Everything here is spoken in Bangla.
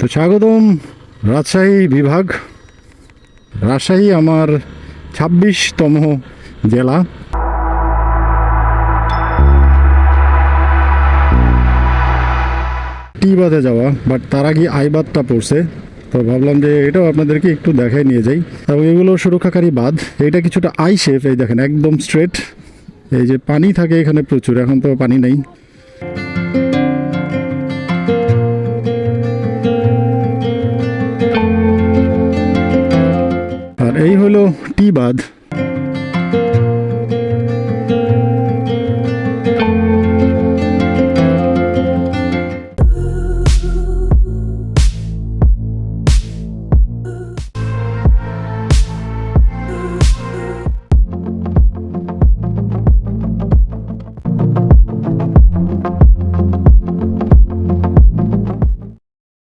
তো স্বাগতম রাজশাহী বিভাগ। রাজশাহী আমার 26তম জেলা। টি বাঁধে যাওয়া, বাট তার আগে আইবাদটা পড়ছে, তো ভাবলাম যে এটাও আপনাদেরকে একটু দেখায় নিয়ে যাই। এবং এগুলো সুরক্ষাকারী বাঁধ। এটা কিছুটা আই শেপ, এই দেখেন একদম স্ট্রেট। এই যে পানি থাকে এখানে প্রচুর, এখন তো পানি নেই। আর এই হলো টি বাঁধ।